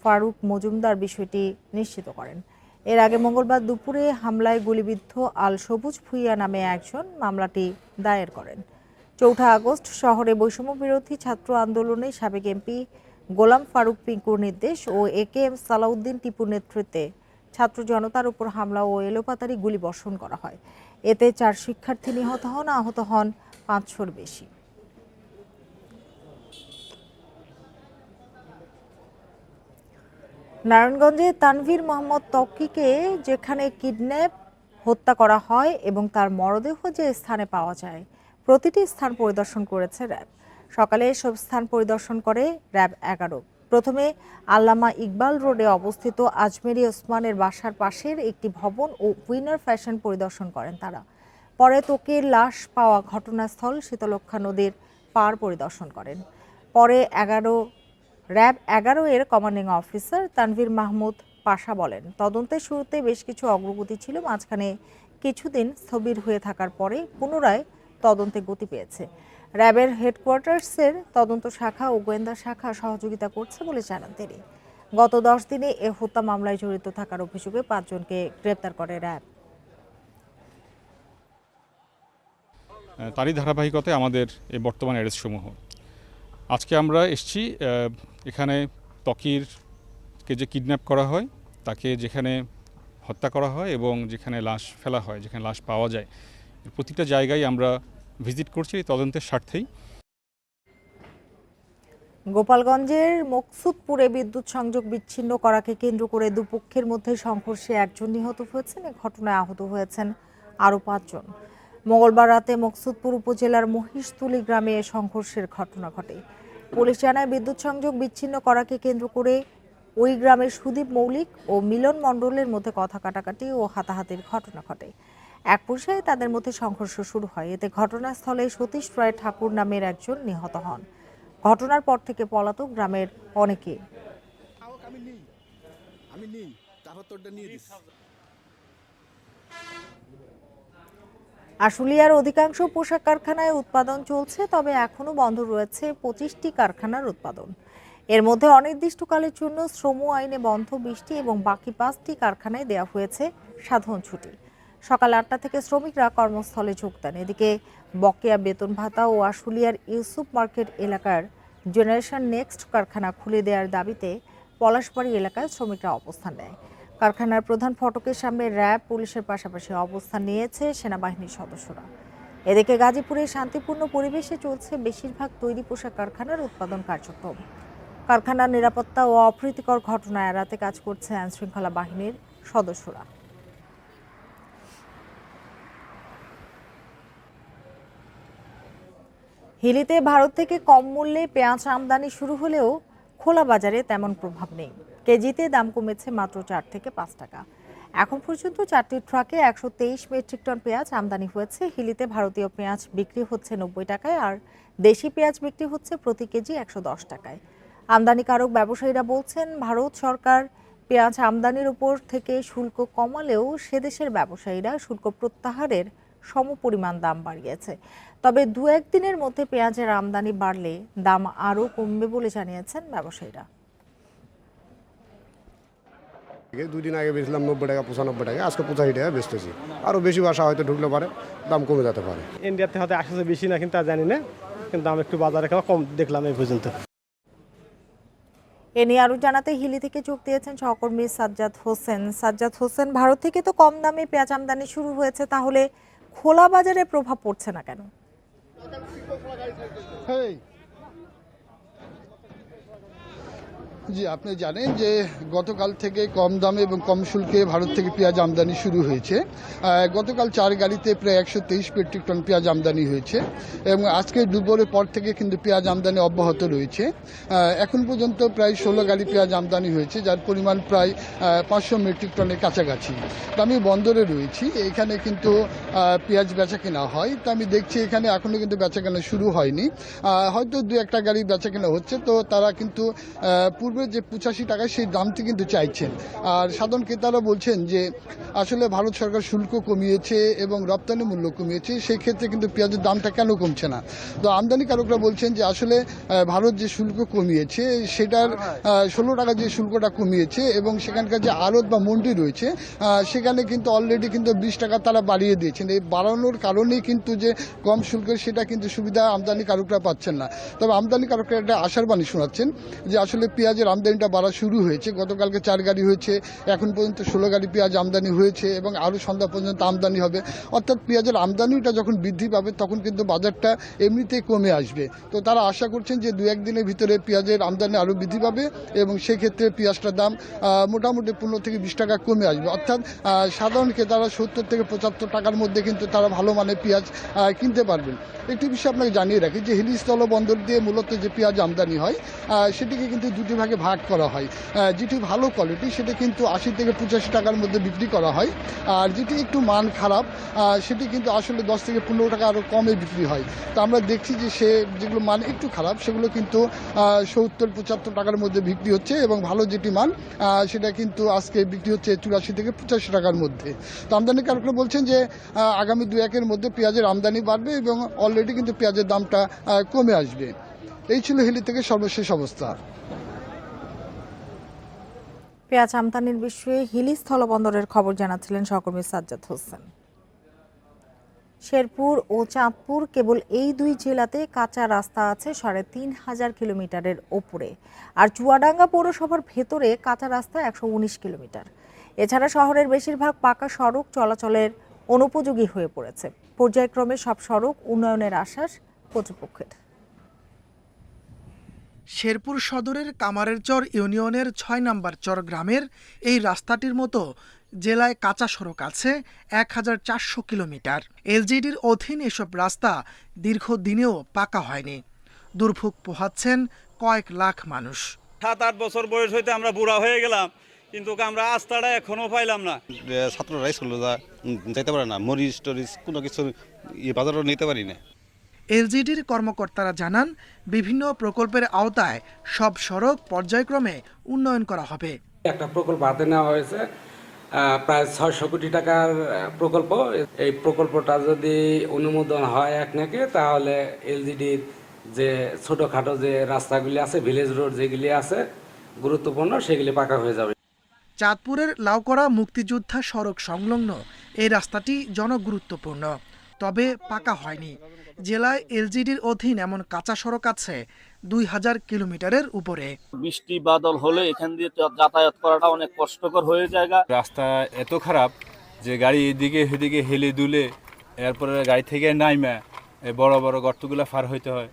ফারুক মজুমদার বিষয়টি নিশ্চিত করেন। এর আগে মঙ্গলবার দুপুরে হামলায় গুলিবিদ্ধ আল সবুজ ভুইয়া নামে একজন মামলাটি দায়ের করেন। 4 আগস্ট শহরে বৈষম্য বিরোধী ছাত্র আন্দোলনে সাবেক এমপি গোলাম ফারুক পিঙ্কুর নির্দেশ ও AKM সালাউদ্দিন টিপুর নেতৃত্বে ছাত্র জনতার উপর হামলা ও এলোপাতাড়ি গুলিবর্ষণ করা হয়। এতে 4 শিক্ষার্থী নিহত হন, আহত হন 500-র বেশি। নারায়ণগঞ্জে তানভীর মোহাম্মদ ত্বকীকে যেখানে কিডন্যাপ হত্যা করা হয় এবং তার মরদেহ যে স্থানে পাওয়া যায়, প্রতিটি স্থান পরিদর্শন করেছে র্যাব। সকালে এসব স্থান পরিদর্শন করে র্যাব 11। প্রথমে আল্লামা ইকবাল রোডে অবস্থিত আজমেরি ওসমানের বাসার পাশের একটি ভবন ও উইনার ফ্যাশন পরিদর্শন করেন তারা। পরে ত্বকীর লাশ পাওয়া ঘটনাস্থল শীতলক্ষা নদীর পাড় পরিদর্শন করেন। পরে র্যাব 11 এর কমান্ডিং অফিসার তানভীর মাহমুদ পাশা বলেন, তদন্তের শুরুতে বেশ কিছু অগ্রগতি ছিল, মাঝখানে কিছুদিন স্থবির হয়ে থাকার পরে পুনরায় তদন্তে গতি পেয়েছে। র্যাবের হেডকোয়ার্টার্সের তদন্ত শাখা ও গোয়েন্দা শাখা সহযোগিতা করছে বলে জানান তিনি। গত 10 দিনে এ হত্যা মামলায় জড়িত থাকার অভিযোগে 5 জনকে গ্রেপ্তার করে র্যাব। তারই ধারাবাহিকতায় আমাদের এই বর্তমান অ্যারেস্টসমূহ। আজকে আমরা এসেছি এখানে ত্বকীরকে যে কিডন্যাপ করা হয়, তাকে যেখানে হত্যা করা হয় এবং যেখানে লাশ ফেলা হয়, যেখানে লাশ পাওয়া যায়, প্রতিটা জায়গায় আমরা ভিজিট করছি এই তদন্তের স্বার্থেই। গোপালগঞ্জের মকসুদপুরে বিদ্যুৎ সংযোগ বিচ্ছিন্ন করাকে কেন্দ্র করে দুপক্ষের মধ্যে সংঘর্ষে একজন নিহত হয়েছেন। এ ঘটনায় আহত হয়েছেন আরও 5 জন। মঙ্গলবার রাতে মকসুদপুর উপজেলার মহিষতুলি গ্রামে এ সংঘর্ষের ঘটনা ঘটে। পুলিশ জানায়, বিদ্যুৎ সংযোগ বিচ্ছিন্ন করাকে কেন্দ্র করে ওই গ্রামের সুদীপ মৌলিক ও মিলন মণ্ডলের মধ্যে কথা কাটাকাটি ও হাতাহাতির ঘটনা ঘটে। এক পর্যায়ে তাদের মধ্যে সংঘর্ষ শুরু হয়। এতে ঘটনাস্থলে সতীশ রায় ঠাকুর নামের একজন নিহত হন। ঘটনার পর থেকে পলাতক গ্রামের অনেকে। আশুলিয়ার অধিকাংশ পোশাক কারখানায় উৎপাদন চলছে, তবে এখনো বন্ধ রয়েছে 25টি কারখানার উৎপাদন। এর মধ্যে অনির্দিষ্টকালের জন্য শ্রম আইনে বন্ধ 20টি এবং বাকি 5টি কারখানায় দেওয়া হয়েছে সাধারণ ছুটি। সকাল 8টা থেকে শ্রমিকরা কর্মস্থলে যোগ দেন। এদিকে বকেয়া বেতন ভাতা ও আশুলিয়ার ইউসুফ মার্কেট এলাকার জেনারেশন নেক্সট কারখানা খুলে দেওয়ার দাবিতে পলাশবাড়ি এলাকায় শ্রমিকরা অবস্থান নেয়। কারখানার প্রধান ফটকের সামনে র্যাব, পুলিশের পাশাপাশি অবস্থান নিয়েছে সেনাবাহিনীর সদস্যরা। এদিকে গাজীপুরে শান্তিপূর্ণ পরিবেশে চলছে বেশিরভাগ তৈরি পোশাক কারখানার উৎপাদন কার্যক্রম। কারখানার নিরাপত্তা ও অপ্রীতিকর ঘটনা এড়াতে কাজ করছে আইনশৃঙ্খলা বাহিনীর সদস্যরা। হিলিতে ভারত থেকে কম মূল্যে পেঁয়াজ আমদানি শুরু হলেও খোলা বাজারে তেমন প্রভাব নেই। কেজিতে দাম কমেছে মাত্র 4 থেকে 5 টাকা। এখন পর্যন্ত 4টি ট্রাকে 123 মেট্রিক টন পেঁয়াজ আমদানি হয়েছে। হিলিতে ভারতীয় পেঁয়াজ বিক্রি হচ্ছে 90 টাকায়, আর দেশি পেঁয়াজ বিক্রি হচ্ছে প্রতি কেজি 110 টাকায়। আমদানিকারক ব্যবসায়ীরা বলছেন, ভারত সরকার পেঁয়াজ আমদানির উপর থেকে শুল্ক কমালেও সে দেশের ব্যবসায়ীরা শুল্ক প্রত্যাহারের সমপরিমাণ দাম বাড়িয়েছে। তবে 2-1 দিনের মধ্যে পেঁয়াজের আমদানি বাড়লে দাম আরও কমবে বলে জানিয়েছেন ব্যবসায়ীরা। 2 দিন আগে বেচলাম 90 টাকা, 95 টাকা, আজকে 85 টাকা বেচতেছি। আরও বেশি বাসা হয়তো ঢুকলে পারে, দাম কমে যেতে পারে। ইন্ডিয়াতে হয়তো আসছে বেশি না, কিন্তু জানি না, কিন্তু দাম একটু বাজারে কম দেখলাম এই পর্যন্ত। এ নিয়ে আরও জানাতে হিলি থেকে যোগ দিয়েছেন সহকর্মী সাজ্জাদ হোসেন। সাজ্জাদ হোসেন, ভারত থেকে তো কম দামে পেঁয়াজ আমদানি শুরু হয়েছে, তাহলে খোলা বাজারে প্রভাব পড়ছে না কেন? জি, আপনি জানেন যে গতকাল থেকে কম দামে এবং কম শুল্কে ভারত থেকে পেঁয়াজ আমদানি শুরু হয়েছে। গতকাল 4 গাড়িতে প্রায় 123 মেট্রিক টন পেঁয়াজ আমদানি হয়েছে এবং আজকে দুপুরের পর থেকে কিন্তু পেঁয়াজ আমদানি অব্যাহত রয়েছে। এখন পর্যন্ত প্রায় 16 গাড়ি পেঁয়াজ আমদানি হয়েছে, যার পরিমাণ প্রায় 500 মেট্রিক টনের কাছাকাছি। তো আমি বন্দরে রয়েছি, এখানে কিন্তু পেঁয়াজ বেচা কেনা হয়। তো আমি দেখছি এখানে এখনো কিন্তু বেচা কেনা শুরু হয়নি, হয়তো 2-1টা গাড়ি বেচা কেনা হচ্ছে। তো তারা কিন্তু পূর্বে করে যে 85 টাকা সেই দামটি কিন্তু চাইছেন। আর সাধারণ ক্রেতারা বলছেন যে আসলে ভারত সরকার শুল্ক কমিয়েছে এবং রপ্তানি মূল্য কমিয়েছে, সেই ক্ষেত্রে কিন্তু পেঁয়াজের দামটা কেন কমছে না। তো আমদানিকারকরা বলছেন যে আসলে ভারত যে শুল্ক কমিয়েছে সেটার 16 টাকা যে শুল্কটা কমিয়েছে এবং সেখানকার যে আড়ত বা মন্ডি রয়েছে সেখানে কিন্তু অলরেডি কিন্তু 20 টাকা তারা বাড়িয়ে দিয়েছেন। এই বাড়ানোর কারণেই কিন্তু যে কম শুল্কের সেটা কিন্তু সুবিধা আমদানিকারকরা পাচ্ছেন না। তবে আমদানিকারকরা একটা আশার বাণী শোনাচ্ছেন যে আসলে পেঁয়াজের আমদানিটা বাড়া শুরু হয়েছে। গতকালকে 4 গাড়ি হয়েছে, এখন পর্যন্ত 16 গাড়ি পেঁয়াজ আমদানি হয়েছে এবং আরও সন্ধ্যা পর্যন্ত আমদানি হবে। অর্থাৎ পেঁয়াজের আমদানিটা যখন বৃদ্ধি পাবে তখন কিন্তু বাজারটা এমনিতেই কমে আসবে। তো তারা আশা করছেন যে 2-1 দিনের ভিতরে পেঁয়াজের আমদানি আরও বৃদ্ধি পাবে এবং সেক্ষেত্রে পেঁয়াজটার দাম মোটামুটি 15 থেকে 20 টাকা কমে আসবে। অর্থাৎ সাধারণ ক্রেতারা 70 থেকে 75 টাকার মধ্যে কিন্তু তারা ভালো মানের পেঁয়াজ কিনতে পারবেন। একটি বিষয় আপনাকে জানিয়ে রাখি যে হিলি স্থলবন্দর দিয়ে মূলত যে পেঁয়াজ আমদানি হয় সেটিকে কিন্তু দুটি ভাগে ভাগ করা হয়। যেটি ভালো কোয়ালিটি সেটা কিন্তু 80 থেকে 85 টাকার মধ্যে বিক্রি করা হয়, আর যেটি একটু মান খারাপ সেটি কিন্তু আসলে 10 থেকে 15 টাকা আরও কমে বিক্রি হয়। তো আমরা দেখছি যে যেগুলো মান একটু খারাপ সেগুলো কিন্তু 70-75 টাকার মধ্যে বিক্রি হচ্ছে এবং ভালো যেটি মান সেটা কিন্তু আজকে বিক্রি হচ্ছে 84 থেকে 85 টাকার মধ্যে। তো আমদানিকারকরা বলছেন যে আগামী 2-1-এর মধ্যে পেঁয়াজের আমদানি বাড়বে এবং অলরেডি কিন্তু পেঁয়াজের দামটা কমে আসবে। এই ছিল হিলি থেকে সর্বশেষ অবস্থা। পেঁয়াজ আমদানির বিষয়ে হিলি স্থলবন্দরের খবর জানাচ্ছিলেন সহকর্মী সাজ্জাদ হোসেন। শেরপুর ও চাঁদপুর কেবল এই 2 জেলাতে কাঁচা রাস্তা আছে 3500 কিলোমিটারের ওপরে, আর চুয়াডাঙ্গা পৌরসভার ভেতরে কাঁচা রাস্তা 119 কিলোমিটার। এছাড়া শহরের বেশিরভাগ পাকা সড়ক চলাচলের অনুপযোগী হয়ে পড়েছে। পর্যায়ক্রমে সব সড়ক উন্নয়নের আশ্বাস কর্তৃপক্ষের। শেরপুর সদরের কামারেরচর ইউনিয়নের 6 নম্বর চর গ্রামের এই রাস্তাটির মতো জেলায় কাঁচা সড়ক আছে 1400 কিলোমিটার। এলজিডির অধীন এসব রাস্তা দীর্ঘদিনেও পাকা হয়নি। দুর্ভোগ পোহাচ্ছেন কয়েক লাখ মানুষ। 7-8 বছর বয়স হইতে আমরা বুড়া হয়ে গেলাম, কিন্তু আমরা রাস্তাটা এখনো পাইলাম না। ছাত্ররাই চলে যাইতে পারে না, মরিচ টরিচ কোনো কিছু বাজারও নিতে পারি না। এলজিডির কর্মকর্তারা জানান বিভিন্ন প্রকল্পের আওতায় সব সড়ক পর্যায়ক্রমে উন্নয়ন করা হবে। একটা প্রকল্প হাতে নেওয়া হয়েছে, প্রায় 600 কোটি টাকার প্রকল্প। এই প্রকল্পটা যদি অনুমোদন হয় একনাকে, তাহলে এলজিডির যে ছোটখাটো যে রাস্তাগুলি আছে, ভিলেজ রোড যেগুলি আছে গুরুত্বপূর্ণ, সেগুলি পাকা হয়ে যাবে। চাঁদপুরের লাউকড়া মুক্তিযোদ্ধা সড়ক সংলগ্ন এই রাস্তাটি জনগুরুত্বপূর্ণ, তবে পাকা হয়নি। জেলায় এলজিডির অধীন এমন কাঁচা সড়ক আছে 2000 কিলোমিটারের উপরে। বৃষ্টি বাদল হলে এখান দিয়ে যাতায়াত করাটা অনেক কষ্টকর হয়ে যায়। রাস্তা এত খারাপ যে গাড়ি এদিকে সেদিকে হেলে দুলে, এরপরে গাড়ি থেকে নাইমা বড় বড় গর্তগুলো পার হইতে হয়।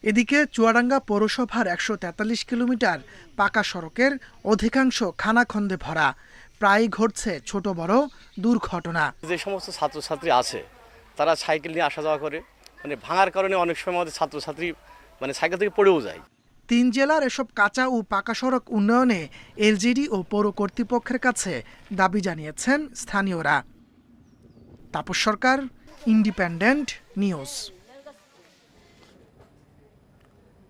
এদিকে চুয়াডাঙ্গা পৌরসভার 143 কিলোমিটার পাকা সড়কের অধিকাংশ খানাখন্দে ভরা, প্রায়ই ঘটছে ছোট বড় দুর্ঘটনা। যে সমস্ত ছাত্রছাত্রী আছে তারা সাইকেল নিয়ে আসা যাওয়া করে, মানে ভাঙার কারণে অনেক সময় আমাদের ছাত্রছাত্রী সাইকেল থেকে পড়েও যায়। 3 জেলার এসব কাঁচা ও পাকা সড়ক উন্নয়নে এলজিডি ও পৌর কর্তৃপক্ষের কাছে দাবি জানিয়েছেন স্থানীয়রা। তাপস সরকার, ইন্ডিপেন্ডেন্ট নিউজ।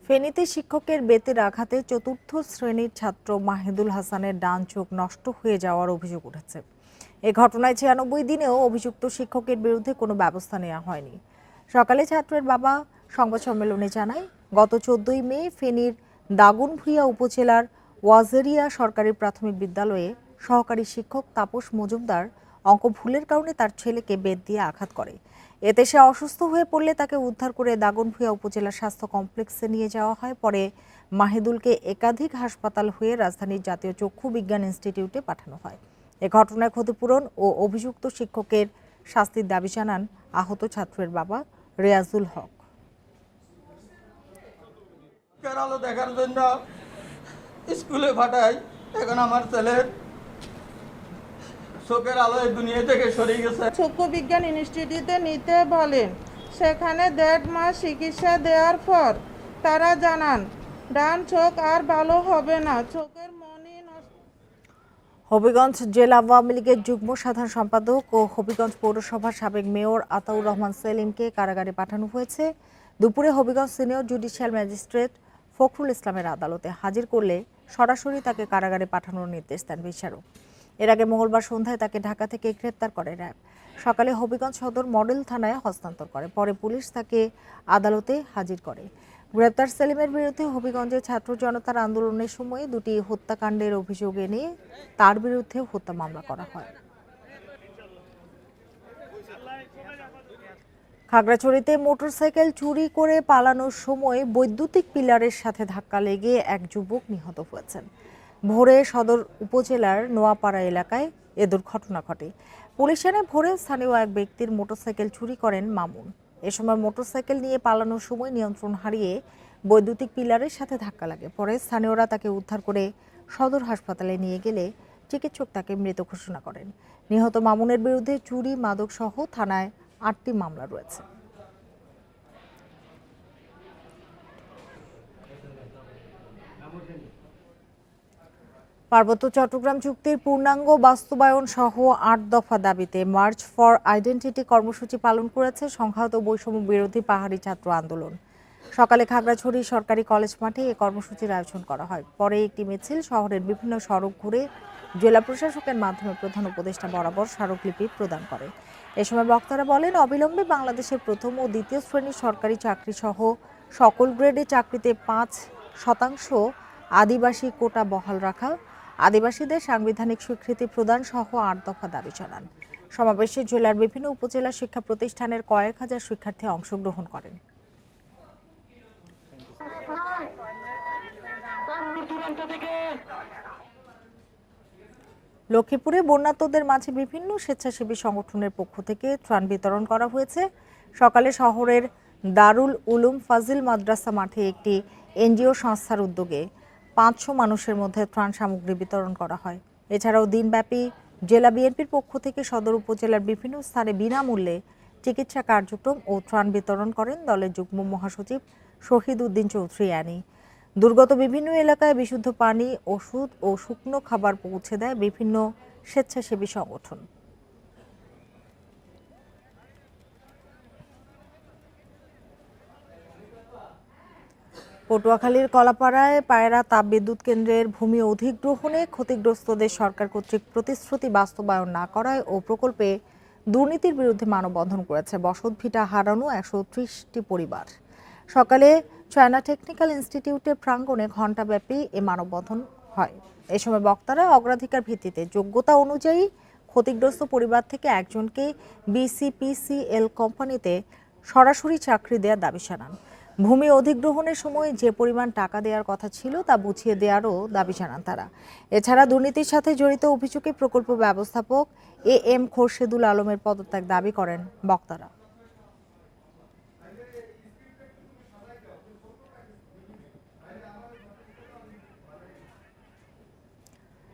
ফেনীতে শিক্ষকের বেতের আঘাতে 4র্থ শ্রেণীর ছাত্র মাহিদুল হাসানের ডান চোখ নষ্ট হয়ে যাওয়ার অভিযোগ উঠেছে। এ ঘটনায় 96 দিনেও অভিযুক্ত শিক্ষকের বিরুদ্ধে কোনো ব্যবস্থা নেওয়া হয়নি। সকালে ছাত্রের বাবা সংবাদ সম্মেলনে জানায়, গত 14 মে ফেনীর দাগনভূঞা উপজেলার ওয়াজেরিয়া সরকারি প্রাথমিক বিদ্যালয়ে সহকারী শিক্ষক তাপস মজুমদার অঙ্ক ভুলের কারণে তার ছেলেকে বেত দিয়ে আঘাত করে। এতে সে অসুস্থ হয়ে পড়লে তাকে উদ্ধার করে দাগনভূঞা উপজেলা স্বাস্থ্য কমপ্লেক্সে নিয়ে যাওয়া হয়। পরে মাহিদুলকে একাধিক হাসপাতাল হয়ে রাজধানীর জাতীয় চক্ষু বিজ্ঞান ইনস্টিটিউটে পাঠানো হয়। এ ঘটনায় ক্ষতিপূরণ ও অভিযুক্ত শিক্ষকের শাস্তির দাবি জানান আহত ছাত্রের বাবা রিয়াজুল হক। আলো দেখার জন্য স্কুলে পাঠাই, এখন আমার ছেলের চোখের আলো এই দুনিয়া থেকে সরে গেছে। চক্ষু বিজ্ঞান ইনস্টিটিউটে নিতে বলেন, সেখানে 1.5 মাস চিকিৎসা দেওয়ার পর তারা জানান ডান চোখ আর ভালো হবে না, চোখের মনি। হবিগঞ্জ জেলা আওয়ামী লীগের যুগ্ম সাধারণ সম্পাদক ও হবিগঞ্জ পৌরসভার সাবেক মেয়র আতাউর রহমান সেলিমকে কারাগারে পাঠানো হয়েছে। দুপুরে Habiganj senior judicial magistrate Fakhrul ইসলামের আদালতে হাজির করলে সরাসরি তাকে কারাগারে পাঠানোর নির্দেশ দেন বিচারক। এর আগে মঙ্গলবার সন্ধ্যায় তাকে ঢাকা থেকে গ্রেপ্তার করে র্যাব। সকালে হবিগঞ্জ সদর মডেল থানায় হস্তান্তর করে। পরে পুলিশ তাকে আদালতে হাজির করে। গ্রেপ্তার সেলিমের বিরুদ্ধে হবিগঞ্জে ছাত্র জনতার আন্দোলনের সময় দুটি হত্যাকাণ্ডের অভিযোগ এনে তার বিরুদ্ধে হত্যা মামলা করা হয়। খাগড়াছড়িতে মোটরসাইকেল চুরি করে পালানোর সময় বৈদ্যুতিক পিলারের সাথে ধাক্কা লেগে এক যুবক নিহত হয়েছেন। ভোরে সদর উপজেলার নোয়াপাড়া এলাকায় এ দুর্ঘটনা ঘটে। পুলিশ জানে ভোরে স্থানীয় এক ব্যক্তির মোটরসাইকেল চুরি করেন মামুন। এ সময় মোটরসাইকেল নিয়ে পালানোর সময় নিয়ন্ত্রণ হারিয়ে বৈদ্যুতিক পিলারের সাথে ধাক্কা লাগে। পরে স্থানীয়রা তাকে উদ্ধার করে সদর হাসপাতালে নিয়ে গেলে চিকিৎসক তাকে মৃত ঘোষণা করেন। নিহত মামুনের বিরুদ্ধে চুরি, মাদক সহ থানায় 8টি মামলা রয়েছে। পার্বত্য চট্টগ্রাম চুক্তির পূর্ণাঙ্গ বাস্তবায়ন সহ 8 দফা দাবিতে মার্চ ফর আইডেন্টিটি কর্মসূচি পালন করেছে সংঘাত বৈষম্য বিরোধী পাহাড়ি ছাত্র আন্দোলন। সকালে খাগড়াছড়ি সরকারি কলেজ মাঠে এই কর্মসূচির আয়োজন করা হয়। পরে একটি মিছিল শহরের বিভিন্ন সড়ক ঘুরে জেলা প্রশাসকের মাধ্যমে প্রধান উপদেষ্টা বরাবর স্মারকলিপি প্রদান করে। এ সময় বক্তারা বলেন, অবিলম্বে বাংলাদেশের প্রথম ও দ্বিতীয় শ্রেণীর সরকারি চাকরি সহ সকল গ্রেডে চাকরিতে 5% আদিবাসী কোটা বহাল রাখা, আদিবাসীদের সাংবিধানিক স্বীকৃতি প্রদান সহ 8 দফা দাবি জানান। সমাবেশে জেলার বিভিন্ন উপজেলা শিক্ষা প্রতিষ্ঠানের কয়েক হাজার শিক্ষার্থী অংশগ্রহণ করেন। লক্ষ্মীপুরে বন্যার্তদের মাঝে বিভিন্ন স্বেচ্ছাসেবী সংগঠনের পক্ষ থেকে ত্রাণ বিতরণ করা হয়েছে। সকালে শহরের দারুল উলুম ফাজিল মাদ্রাসা মাঠে একটি এনজিও সংস্থার উদ্যোগে 500 মানুষের মধ্যে ত্রাণ সামগ্রী বিতরণ করা হয়। এছাড়াও দিনব্যাপী জেলা বিএনপির পক্ষ থেকে সদর উপজেলার বিভিন্ন স্থানে বিনামূল্যে চিকিৎসা কার্যক্রম ও ত্রাণ বিতরণ করেন দলের যুগ্ম মহাসচিব শহীদ উদ্দিন চৌধুরী আনি। দুর্গত বিভিন্ন এলাকায় বিশুদ্ধ পানি, ওষুধ ও শুকনো খাবার পৌঁছে দেয় বিভিন্ন স্বেচ্ছাসেবী সংগঠন। পটুয়াখালীর কলাপাড়ায় পায়রা তাপবিদ্যুৎ কেন্দ্রের ভূমি অধিগ্রহণে ক্ষতিগ্রস্তদের সরকার কর্তৃক প্রতিশ্রুতি বাস্তবায়ন না করায় ও প্রকল্পে দুর্নীতির বিরুদ্ধে মানববন্ধন করেছে বসতভিটা হারানো 130টি পরিবার। সকালে চায়না টেকনিক্যাল ইনস্টিটিউটের প্রাঙ্গণে ঘণ্টাব্যাপী এ মানববন্ধন হয়। এ সময় বক্তারা অগ্রাধিকার ভিত্তিতে যোগ্যতা অনুযায়ী ক্ষতিগ্রস্ত পরিবার থেকে একজনকে বিসিপিসিএল কোম্পানিতে সরাসরি চাকরি দেওয়ার দাবি জানান। ভূমি অধিগ্রহণের সময় যে পরিমাণ টাকা দেওয়ার কথা ছিল তা বুঝিয়ে দেওয়ারও দাবি জানান তারা। এছাড়া দুর্নীতির সাথে জড়িত অভিযোগে প্রকল্প ব্যবস্থাপক AM খোরশেদুল আলমের পদত্যাগ দাবি করেন বক্তারা।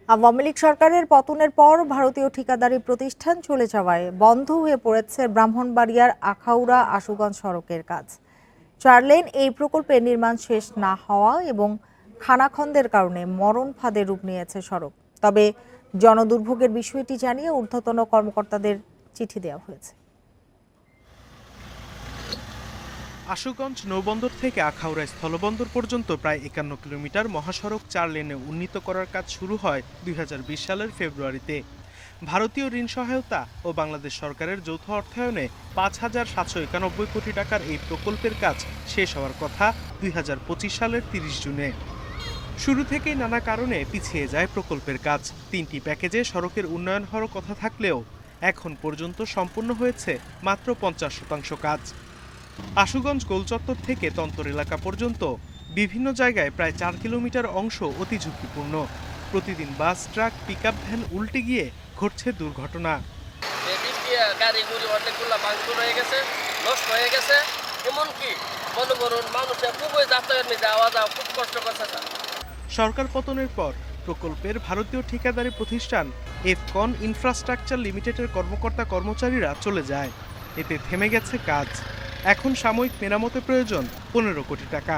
আওয়ামী লীগ সরকারের পতনের পর ভারতীয় ঠিকাদারি প্রতিষ্ঠান চলে যাওয়ায় বন্ধ হয়ে পড়েছে ব্রাহ্মণবাড়িয়ার আখাউড়া আশুগঞ্জ সড়কের কাজ। 4 লেন এই প্রকল্পের নির্মাণ শেষ না হওয়া এবং খানাখন্দের কারণে মরণ ফাঁদে রূপ নিয়েছে সড়ক। তবে জনদুর্ভোগের বিষয়টি জানিয়ে ঊর্ধ্বতন কর্মকর্তাদের চিঠি দেওয়া হয়েছে। আশুগঞ্জ নৌবন্দর থেকে আখাউড়া স্থলবন্দর পর্যন্ত প্রায় 51 কিলোমিটার মহাসড়ক 4 লেনে উন্নীত করার কাজ শুরু হয় 2020 সালের ফেব্রুয়ারিতে। ভারতীয় ঋণ সহায়তা ও বাংলাদেশ সরকারের যৌথ অর্থায়নে 5,791 কোটি টাকার এই প্রকল্পের কাজ শেষ হওয়ার কথা 2025 সালের 30 জুনে। শুরু থেকেই নানা কারণে পিছিয়ে যায় প্রকল্পের কাজ। 3টি প্যাকেজে সড়কের উন্নয়ন হওয়ার কথা থাকলেও এখন পর্যন্ত সম্পূর্ণ হয়েছে মাত্র 50% কাজ। আশুগঞ্জ গোলচত্বর থেকে তন্তর এলাকা পর্যন্ত বিভিন্ন জায়গায় প্রায় 4 কিলোমিটার অংশ অতি ঝুঁকিপূর্ণ। প্রতিদিন বাস, ট্রাক, পিকআপ ভ্যান উল্টে গিয়ে ঘটছে দুর্ঘটনা। গাড়িগুলি অনেকগুলো ভাঙচুর হয়ে গেছে, নষ্ট হয়ে গেছে। এমনকি মনে করুন মানুষের খুবই যাতায়াত নিতে যাওয়া খুব কষ্ট করছে। সরকার পতনের পর প্রকল্পের ভারতীয় ঠিকাদারি প্রতিষ্ঠান এফকন ইনফ্রাস্ট্রাকচার লিমিটেডের কর্মকর্তা কর্মচারীরা চলে যায়। এতে থেমে গেছে কাজ। এখন সাময়িক মেরামতের প্রয়োজন 15 কোটি টাকা।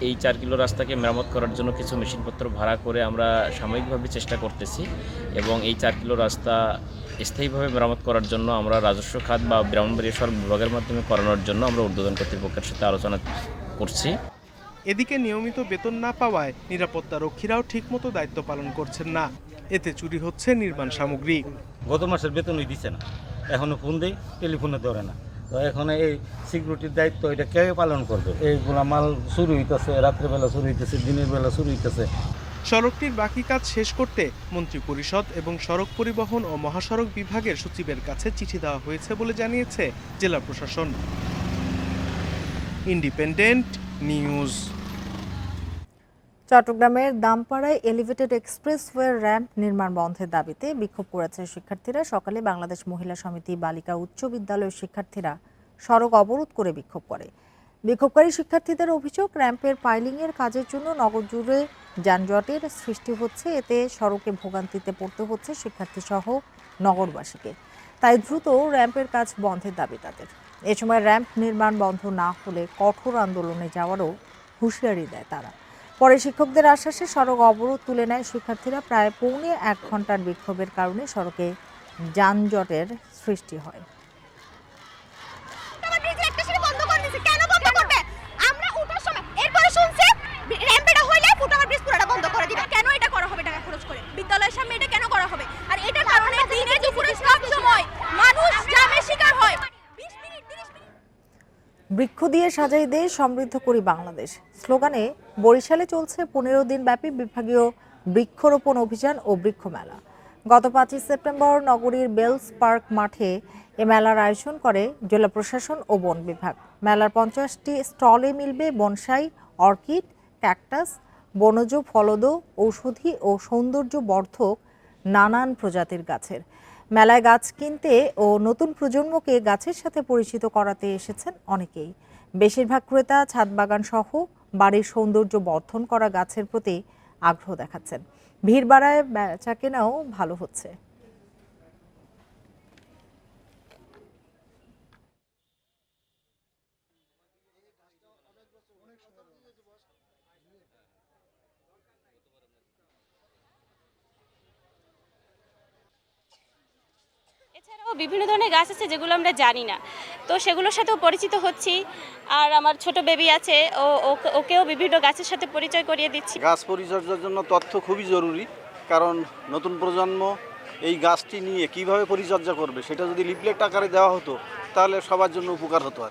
এই 4 কিলো রাস্তাকে মেরামত করার জন্য কিছু মেশিনপত্র ভাড়া করে আমরা সাময়িকভাবে চেষ্টা করতেছি এবং এই 4 কিলো রাস্তা স্থায়ীভাবে মেরামত করার জন্য আমরা রাজস্ব খাত বা ব্রাহ্মণবাড়িয়া সড়ক বিভাগের মাধ্যমে করানোর জন্য আমরা ঊর্ধ্বতন কর্তৃপক্ষের সাথে আলোচনা করছি। এদিকে নিয়মিত বেতন না পাওয়ায় নিরাপত্তা রক্ষীরাও ঠিকমতো দায়িত্ব পালন করছেন না। এতে চুরি হচ্ছে নির্মাণ সামগ্রী। গত মাসের বেতনই দিচ্ছে না, এখনো ফোন দেই, টেলিফোনে ধরে না। তো এখন এই সিকিউরিটির দায়িত্ব এটা কে পালন করবে? এইগুলা মাল চুরি হইতেছে, রাত্রেবেলা চুরি হইতেছে, দিনের বেলা চুরি হইতেছে। সড়কটির বাকি কাজ শেষ করতে মন্ত্রিপরিষদ এবং সড়ক পরিবহন ও মহাসড়ক বিভাগের সচিবের কাছে চিঠি দেওয়া হয়েছে বলে জানিয়েছে জেলা প্রশাসন। Independent news. চট্টগ্রামের দামপাড়ায় এলিভেটেড এক্সপ্রেসওয়ে র্যাম্প নির্মাণ বন্ধের দাবিতে বিক্ষোভ করেছে শিক্ষার্থীরা। সকালে বাংলাদেশ মহিলা সমিতি বালিকা উচ্চ বিদ্যালয়ের শিক্ষার্থীরা সড়ক অবরোধ করে বিক্ষোভ করে। বিক্ষোভকারী শিক্ষার্থীদের অভিযোগ, র্যাম্পের পাইলিংয়ের কাজের জন্য নগর জুড়ে যানজটের সৃষ্টি হচ্ছে। এতে সড়কে ভোগান্তিতে পড়তে হচ্ছে শিক্ষার্থী সহ নগরবাসীকে। তাই দ্রুত র্যাম্পের কাজ বন্ধের দাবি তাদের। এ সময় র্যাম্প নির্মাণ বন্ধ না হলে কঠোর আন্দোলনে যাওয়ারও হুঁশিয়ারি দেয় তারা। পরে শিক্ষকদের আশ্বাসে সড়ক অবরোধ তুলে নেয় শিক্ষার্থীরা। প্রায় পৌনে 1 ঘন্টার বিক্ষোভের কারণে সড়কে যানজটের সৃষ্টি হয়। বৃক্ষ দিয়ে সাজাই দে, সমৃদ্ধ করি বাংলাদেশ স্লোগানে বরিশালে চলছে 15 দিন ব্যাপী বিভাগীয় বৃক্ষরোপণ অভিযান ও বৃক্ষ মেলা। গত 25 সেপ্টেম্বর নগরীর বেলস পার্ক মাঠে এ মেলার আয়োজন করে জেলা প্রশাসন ও বন বিভাগ। মেলার 50টি স্টলে মিলবে বনসাই, অর্কিড, ক্যাকটাস, বনজ ফলদ, ঔষধি ও সৌন্দর্যবর্ধক নানান প্রজাতির গাছের। মেলায় গাছ কিনতে ও নতুন প্রজন্মকে গাছের সাথে পরিচিত করাতে এসেছেন অনেকেই। বেশিরভাগ ক্রেতা ছাদ বাগান সহ বাড়ির সৌন্দর্য বর্ধন করা গাছের প্রতি আগ্রহ দেখাচ্ছেন। ভিড় বাড়ায় বেচাকেনাও ভালো হচ্ছে। এছাড়াও বিভিন্ন ধরনের গাছ আছে যেগুলো আমরা জানি না, তো সেগুলোর সাথেও পরিচিত হচ্ছি। আর আমার ছোট বেবি আছে, ওকেও বিভিন্ন গাছের সাথে পরিচয় করিয়ে দিচ্ছি। গাছ পরিচর্যার জন্য তথ্য খুবই জরুরি, কারণ নতুন প্রজন্ম এই গাছটি নিয়ে কিভাবে পরিচর্যা করবে সেটা যদি লিফলেট আকারে দেওয়া হতো তাহলে সবার জন্য উপকার হতো।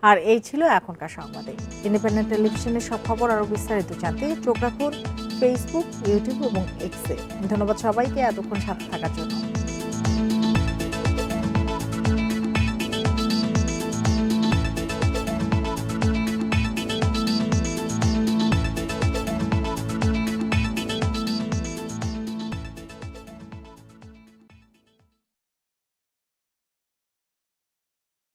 আর এই ছিল এখনকার সংবাদে। ইন্ডিপেন্ডেন্ট টেলিভিশনের সব খবর আরও বিস্তারিত জানতে চোখ রাখুন ফেসবুক, ইউটিউব এবং এক্সে। ধন্যবাদ সবাইকে এতক্ষণ সাথে থাকার জন্য।